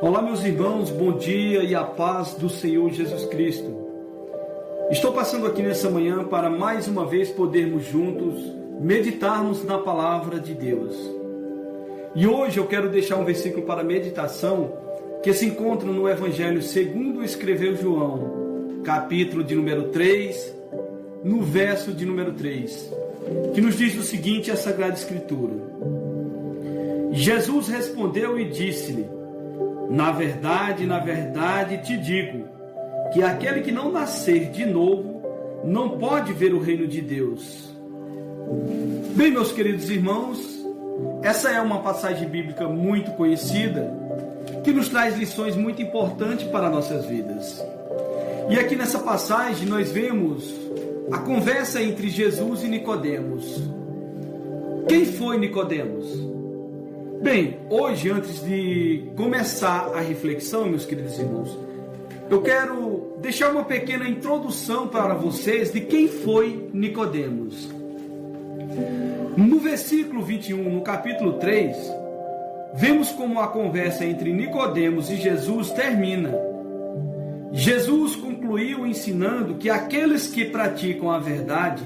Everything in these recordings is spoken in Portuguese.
Olá, meus irmãos, bom dia e a paz do Senhor Jesus Cristo. Estou passando aqui nessa manhã para mais uma vez podermos juntos meditarmos na palavra de Deus. E hoje eu quero deixar um versículo para meditação que se encontra no Evangelho segundo escreveu João, capítulo de número 3, no verso de número 3, que nos diz o seguinte, a Sagrada Escritura. Jesus respondeu e disse-lhe: na verdade, te digo, que aquele que não nascer de novo, não pode ver o reino de Deus. Bem, meus queridos irmãos, essa é uma passagem bíblica muito conhecida, que nos traz lições muito importantes para nossas vidas. E aqui nessa passagem nós vemos a conversa entre Jesus e Nicodemos. Quem foi Nicodemos? Bem, hoje, antes de começar a reflexão, meus queridos irmãos, eu quero deixar uma pequena introdução para vocês de quem foi Nicodemos. No versículo 21, no capítulo 3, vemos como a conversa entre Nicodemos e Jesus termina. Jesus concluiu ensinando que aqueles que praticam a verdade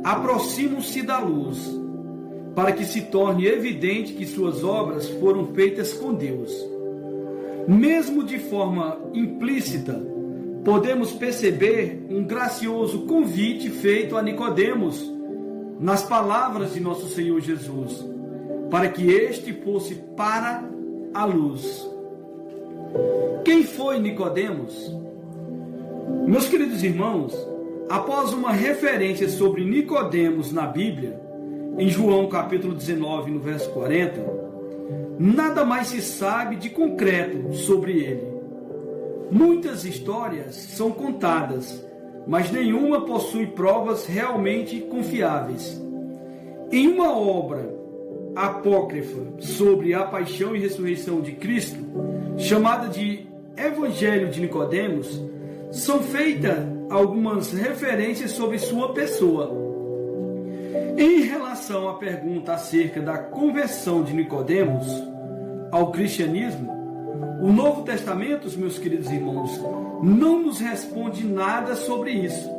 aproximam-se da luz, para que se torne evidente que suas obras foram feitas com Deus. Mesmo de forma implícita, podemos perceber um gracioso convite feito a Nicodemos nas palavras de nosso Senhor Jesus, para que este fosse para a luz. Quem foi Nicodemos? Meus queridos irmãos, após uma referência sobre Nicodemos na Bíblia, em João capítulo 19, no verso 40, nada mais se sabe de concreto sobre ele. Muitas histórias são contadas, mas nenhuma possui provas realmente confiáveis. Em uma obra apócrifa sobre a paixão e ressurreição de Cristo, chamada de Evangelho de Nicodemos, são feitas algumas referências sobre sua pessoa. Em relação à pergunta acerca da conversão de Nicodemos ao cristianismo, o Novo Testamento, meus queridos irmãos, não nos responde nada sobre isso.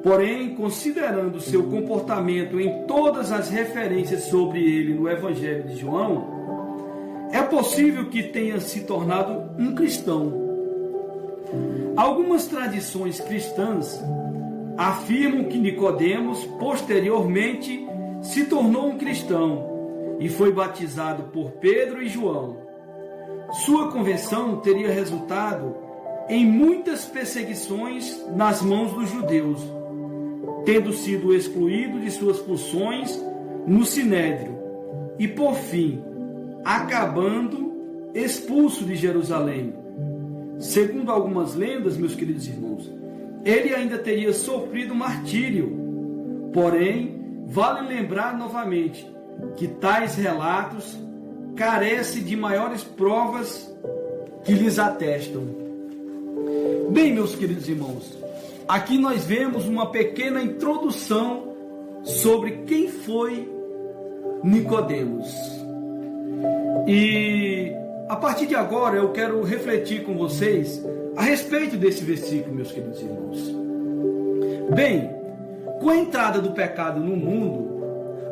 Porém, considerando seu comportamento em todas as referências sobre ele no Evangelho de João, é possível que tenha se tornado um cristão. Algumas tradições cristãs afirmam que Nicodemos posteriormente se tornou um cristão e foi batizado por Pedro e João. Sua conversão teria resultado em muitas perseguições nas mãos dos judeus, tendo sido excluído de suas funções no Sinédrio e, por fim, acabando expulso de Jerusalém. Segundo algumas lendas, meus queridos irmãos, ele ainda teria sofrido martírio. Porém, vale lembrar novamente que tais relatos carecem de maiores provas que lhes atestam. Bem, meus queridos irmãos, aqui nós vemos uma pequena introdução sobre quem foi Nicodemos. E a partir de agora eu quero refletir com vocês a respeito desse versículo, meus queridos irmãos. Bem, com a entrada do pecado no mundo,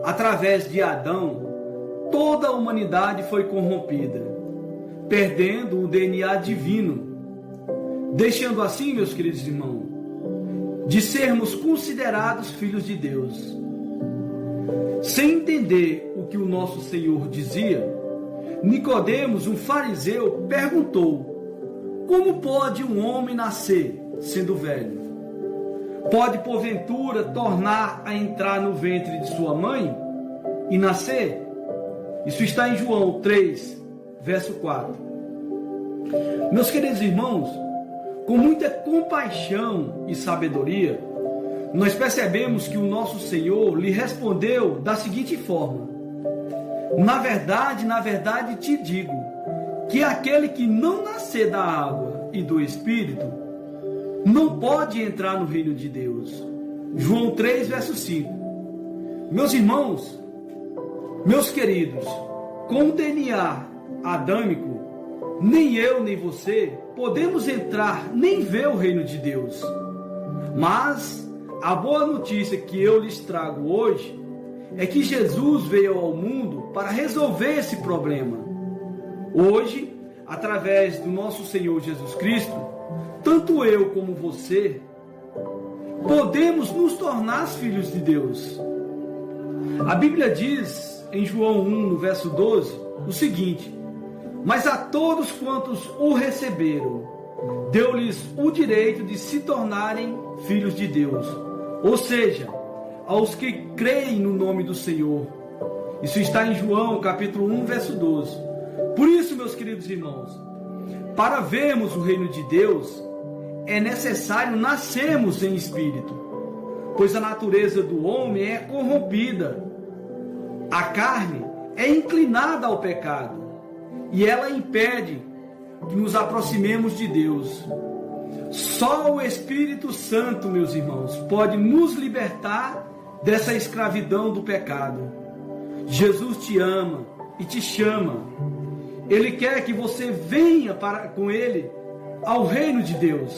através de Adão, toda a humanidade foi corrompida, perdendo o DNA divino, deixando assim, meus queridos irmãos, de sermos considerados filhos de Deus. Sem entender o que o nosso Senhor dizia, Nicodemos, um fariseu, perguntou: como pode um homem nascer sendo velho? Pode, porventura, tornar a entrar no ventre de sua mãe e nascer? Isso está em João 3, verso 4. Meus queridos irmãos, com muita compaixão e sabedoria, nós percebemos que o nosso Senhor lhe respondeu da seguinte forma: na verdade te digo, que aquele que não nascer da água e do Espírito não pode entrar no reino de Deus. João 3, verso 5. Meus irmãos, meus queridos, com o DNA adâmico, nem eu nem você podemos entrar nem ver o reino de Deus. Mas a boa notícia que eu lhes trago hoje é que Jesus veio ao mundo para resolver esse problema. Hoje, através do nosso Senhor Jesus Cristo, tanto eu como você podemos nos tornar filhos de Deus. A Bíblia diz em João 1, no verso 12, o seguinte: mas a todos quantos o receberam, deu-lhes o direito de se tornarem filhos de Deus. Ou seja, aos que creem no nome do Senhor. Isso está em João, capítulo 1, verso 12. Por isso, meus queridos irmãos, para vermos o reino de Deus, é necessário nascermos em espírito, pois a natureza do homem é corrompida. A carne é inclinada ao pecado e ela impede que nos aproximemos de Deus. Só o Espírito Santo, meus irmãos, pode nos libertar dessa escravidão do pecado. Jesus te ama e te chama. Ele quer que você venha com Ele ao reino de Deus.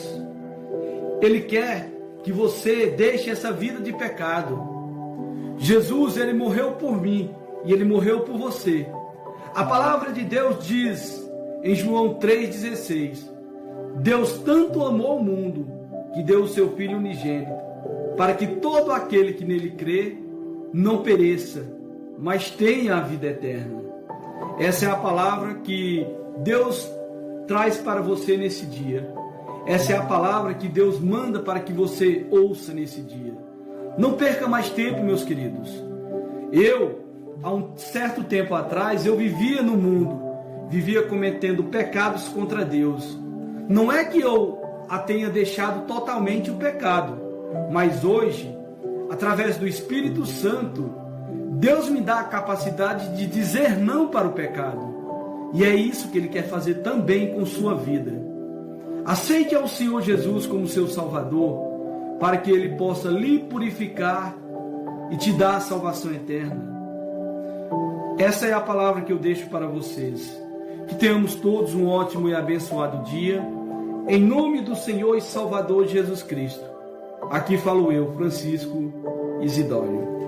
Ele quer que você deixe essa vida de pecado. Jesus, Ele morreu por mim e Ele morreu por você. A palavra de Deus diz em João 3,16: Deus tanto amou o mundo que deu o seu Filho unigênito, para que todo aquele que nele crê não pereça, mas tenha a vida eterna. Essa é a palavra que Deus traz para você nesse dia. Essa é a palavra que Deus manda para que você ouça nesse dia. Não perca mais tempo, meus queridos. Há um certo tempo atrás, eu vivia no mundo, vivia cometendo pecados contra Deus. Não é que eu tenha deixado totalmente o pecado, mas hoje, através do Espírito Santo, Deus me dá a capacidade de dizer não para o pecado. E é isso que Ele quer fazer também com sua vida. Aceite ao Senhor Jesus como seu Salvador, para que Ele possa lhe purificar e te dar a salvação eterna. Essa é a palavra que eu deixo para vocês. Que tenhamos todos um ótimo e abençoado dia, em nome do Senhor e Salvador Jesus Cristo. Aqui falo eu, Francisco Isidório.